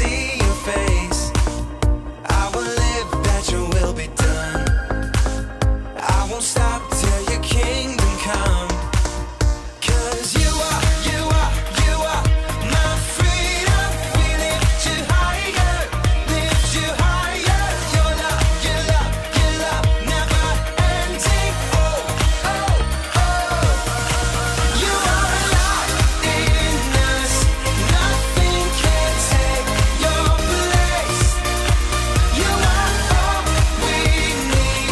see your face. I will live that your will be done. I won't stop till your kingdom come. 'Cause you are my freedom. We lift you higher, lift you higher. Your love, never ending. Oh, oh, oh. You are alive in us. Nothing can take your place. You are all we need.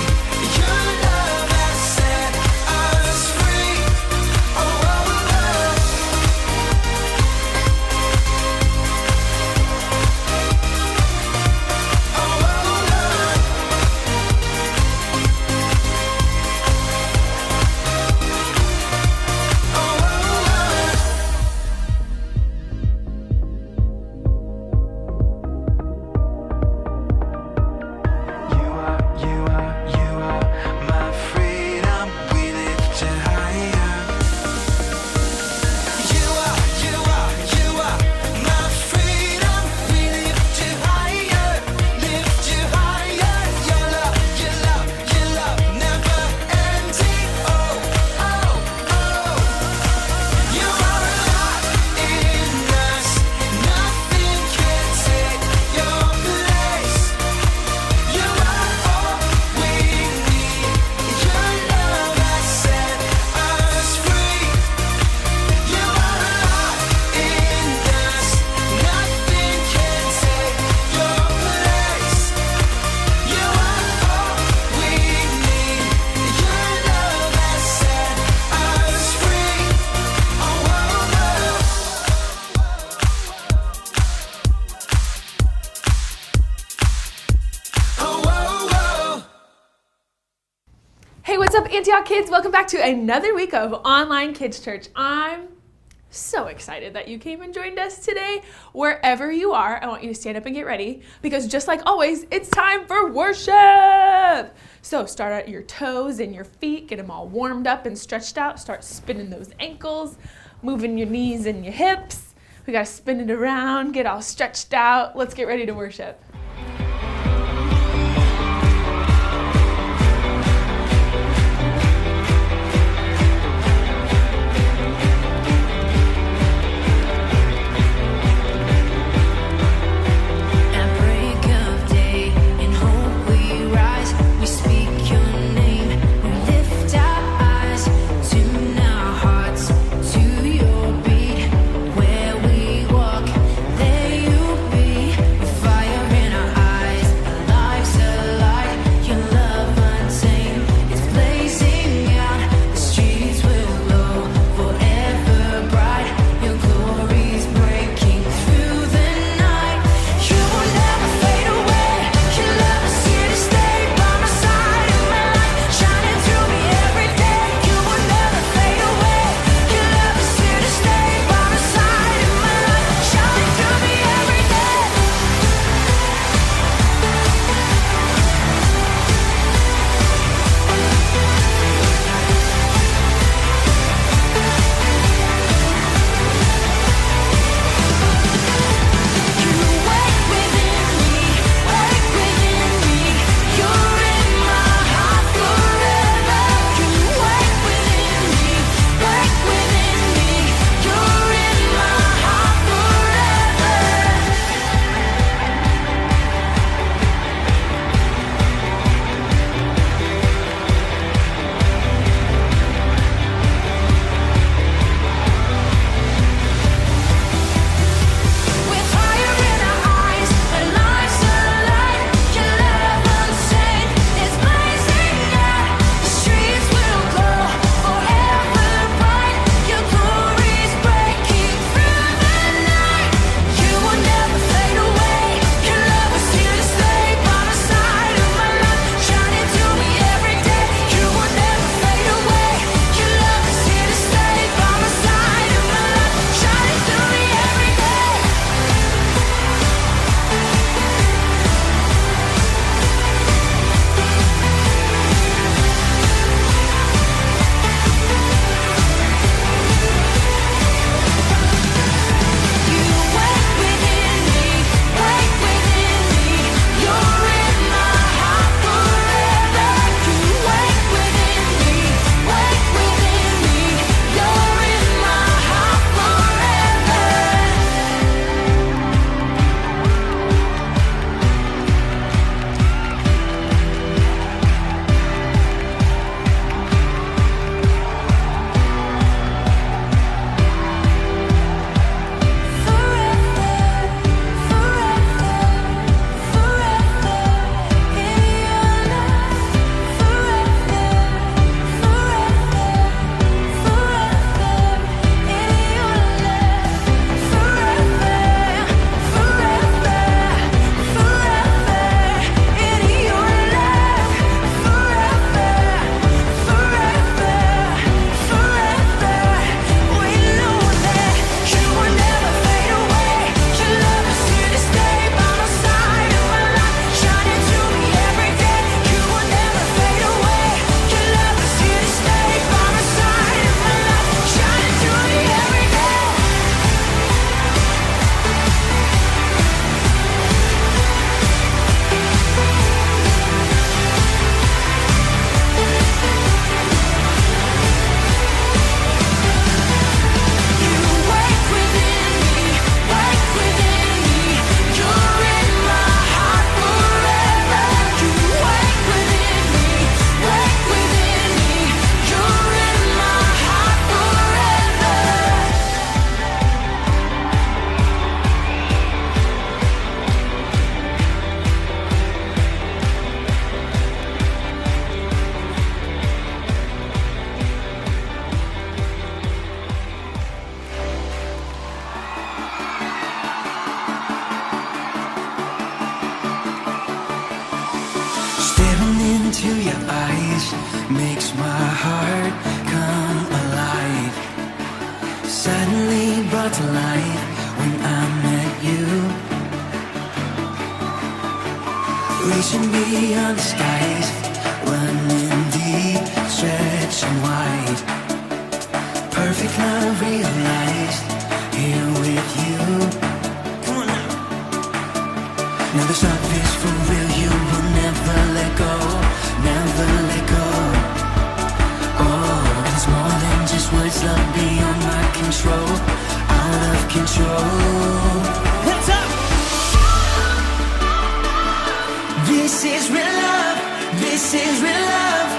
Your love has set us free. Oh, oh, oh. You are my freedom. We lift you higher. You are my freedom. We lift you higher, lift you higher. Your love, never ending. Oh, oh, oh. You are alive in us. Nothing can take your place. You are all we need. Your love has set us free. You are alive in us. Nothing can take your place. You are all we need. Your love has set us free. Oh, oh, oh. Oh, oh, oh. Hey, what's up, Antioch kids? Welcome back to another week of Online Kids Church. I'm so excited that you came and joined us today. Wherever you are, I want you to stand up and get ready because just like always, it's time for worship. So start at your toes and your feet, get them all warmed up and stretched out. Start spinning those ankles, moving your knees and your hips. We gotta spin it around, get all stretched out. Let's get ready to worship. At break of day, in hope we rise. We speak your name. We lift our eyes, tune our hearts to your beat. Where we walk, there you be. With fire in Staring into your eyes makes my heart come alive. Suddenly brought to life when I met you. Reaching beyond the skies, running deep, stretching wide. Perfect love realized here with you. Come on now. Now this love is for real, you will never let go, never let go. Oh, and it's more than just words, love beyond my control, out of control. Hands up! This is real love, this is real love.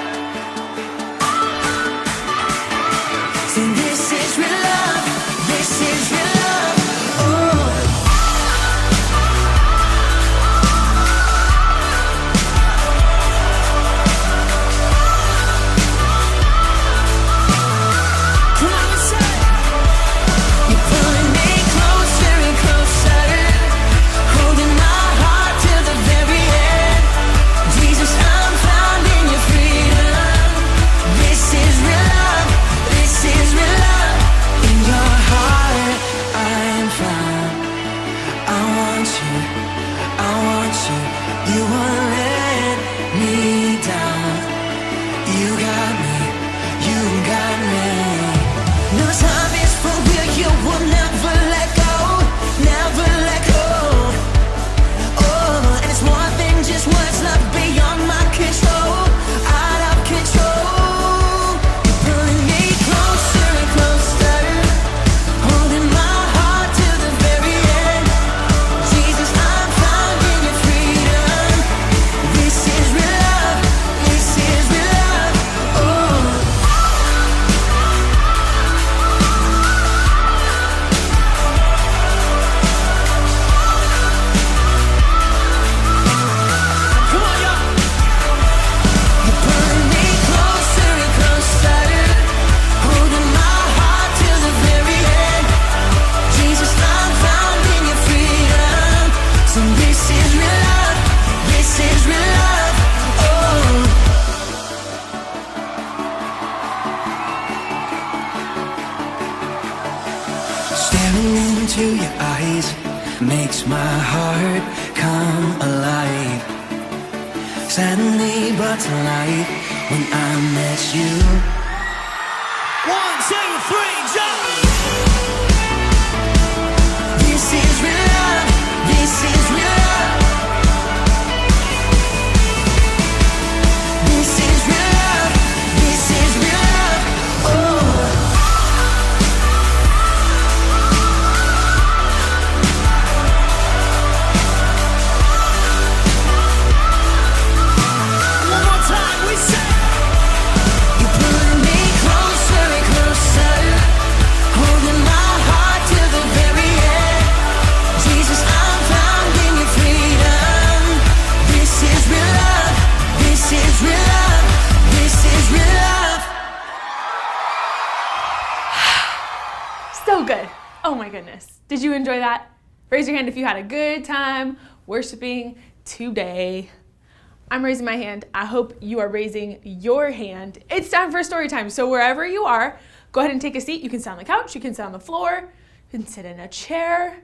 See, this is real love, this is real love. Oh. Into your eyes makes my heart come alive. Suddenly brought to life when I met you. 1, 2, 3, jump! This is real love, this is real love. This is real love, this is real love. Oh. So good. Oh my goodness. Did you enjoy that? Raise your hand if you had a good time worshiping today. I'm raising my hand. I hope you are raising your hand. It's time for story time. So wherever you are, go ahead and take a seat. You can sit on the couch. You can sit on the floor. You can sit in a chair.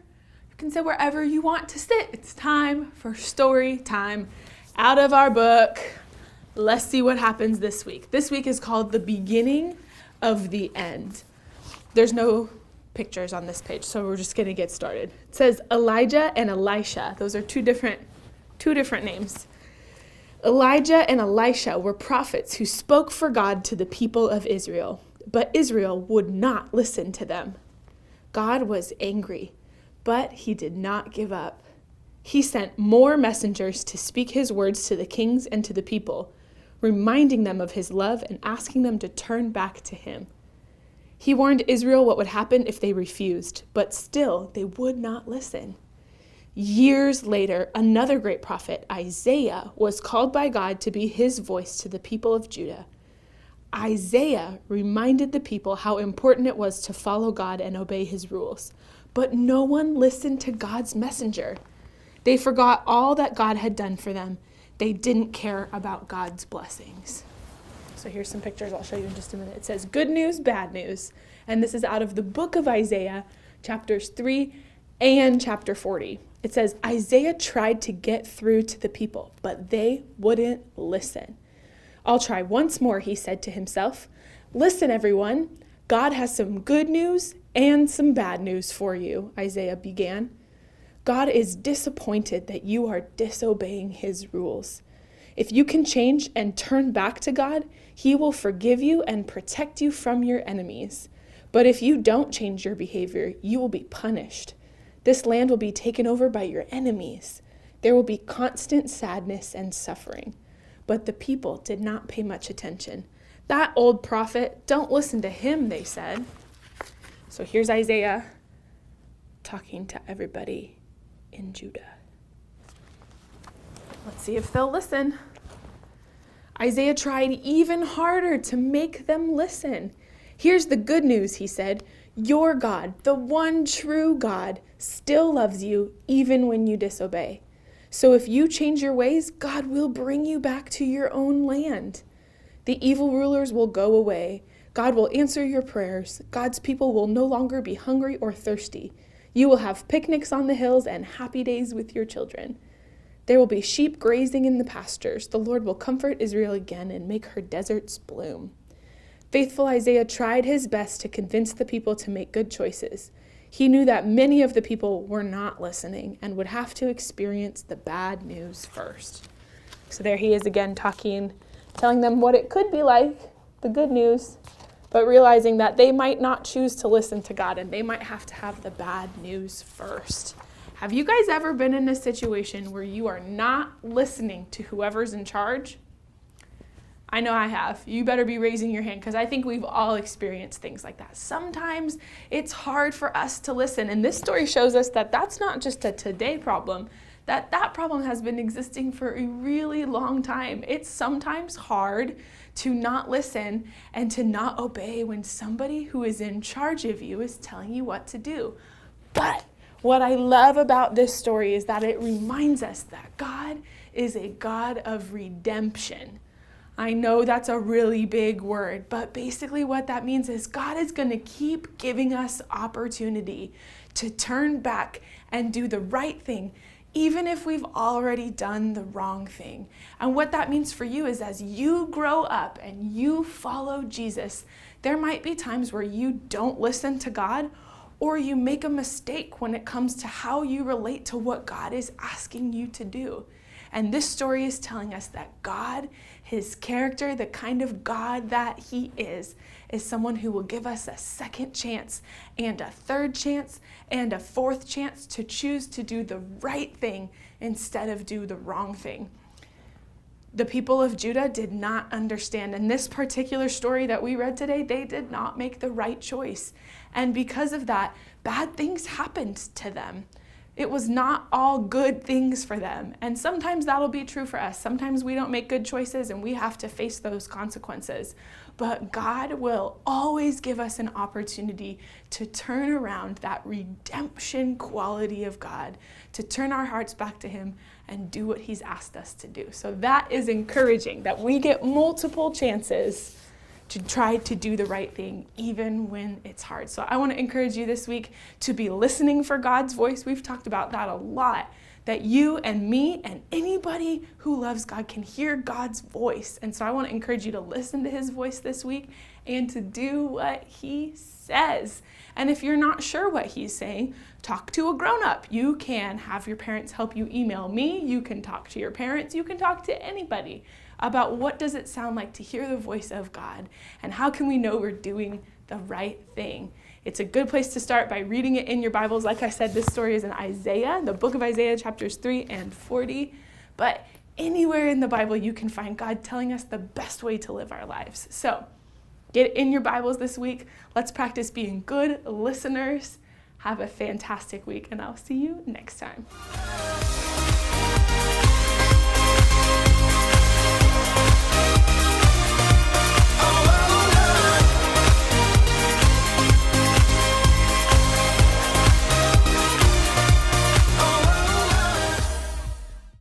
You can sit wherever you want to sit. It's time for story time out of our book. Let's see what happens this week. This week is called The Beginning of the End. There's no pictures on this page, so we're just going to get started. It says Elijah and Elisha. Those are two different names. Elijah and Elisha were prophets who spoke for God to the people of Israel, but Israel would not listen to them. God was angry, but he did not give up. He sent more messengers to speak his words to the kings and to the people, reminding them of his love and asking them to turn back to him. He warned Israel what would happen if they refused, but still they would not listen. Years later, another great prophet, Isaiah, was called by God to be his voice to the people of Judah. Isaiah reminded the people how important it was to follow God and obey his rules, but no one listened to God's messenger. They forgot all that God had done for them. They didn't care about God's blessings. So here's some pictures I'll show you in just a minute. It says good news, bad news. And this is out of the book of Isaiah, chapters 3 and chapter 40. It says, Isaiah tried to get through to the people, but they wouldn't listen. I'll try once more, he said to himself. Listen, everyone. God has some good news and some bad news for you, Isaiah began. God is disappointed that you are disobeying his rules. If you can change and turn back to God, he will forgive you and protect you from your enemies. But if you don't change your behavior, you will be punished. This land will be taken over by your enemies. There will be constant sadness and suffering. But the people did not pay much attention. That old prophet, don't listen to him, they said. So here's Isaiah talking to everybody in Judah. Let's see if they'll listen. Isaiah tried even harder to make them listen. Here's the good news, he said. Your God, the one true God, still loves you even when you disobey. So if you change your ways, God will bring you back to your own land. The evil rulers will go away. God will answer your prayers. God's people will no longer be hungry or thirsty. You will have picnics on the hills and happy days with your children. There will be sheep grazing in the pastures. The Lord will comfort Israel again and make her deserts bloom. Faithful Isaiah tried his best to convince the people to make good choices. He knew that many of the people were not listening and would have to experience the bad news first. So there he is again talking, telling them what it could be like, the good news, but realizing that they might not choose to listen to God and they might have to have the bad news first. Have you guys ever been in a situation where you are not listening to whoever's in charge? I know I have. You better be raising your hand because I think we've all experienced things like that. Sometimes it's hard for us to listen. And this story shows us that that's not just a today problem, that problem has been existing for a really long time. It's sometimes hard to not listen and to not obey when somebody who is in charge of you is telling you what to do. But what I love about this story is that it reminds us that God is a God of redemption. I know that's a really big word, but basically what that means is God is going to keep giving us opportunity to turn back and do the right thing, even if we've already done the wrong thing. And what that means for you is as you grow up and you follow Jesus, there might be times where you don't listen to God or you make a mistake when it comes to how you relate to what God is asking you to do. And this story is telling us that God, his character, the kind of God that he is someone who will give us a second chance and a third chance and a fourth chance to choose to do the right thing instead of do the wrong thing. The people of Judah did not understand. In this particular story that we read today, they did not make the right choice. And because of that, bad things happened to them. It was not all good things for them. And sometimes that'll be true for us. Sometimes we don't make good choices and we have to face those consequences. But God will always give us an opportunity to turn around that redemption quality of God, to turn our hearts back to him and do what he's asked us to do. So that is encouraging, that we get multiple chances to try to do the right thing, even when it's hard. So I want to encourage you this week to be listening for God's voice. We've talked about that a lot, that you and me and anybody who loves God can hear God's voice. And so I want to encourage you to listen to his voice this week and to do what he says. And if you're not sure what he's saying, talk to a grown-up. You can have your parents help you. Email me. You can talk to your parents. You can talk to anybody about what does it sound like to hear the voice of God and how can we know we're doing the right thing. It's a good place to start by reading it in your Bibles. Like I said, this story is in Isaiah, the book of Isaiah, chapters 3 and 40. But anywhere in the Bible, you can find God telling us the best way to live our lives. So get in your Bibles this week. Let's practice being good listeners. Have a fantastic week, and I'll see you next time.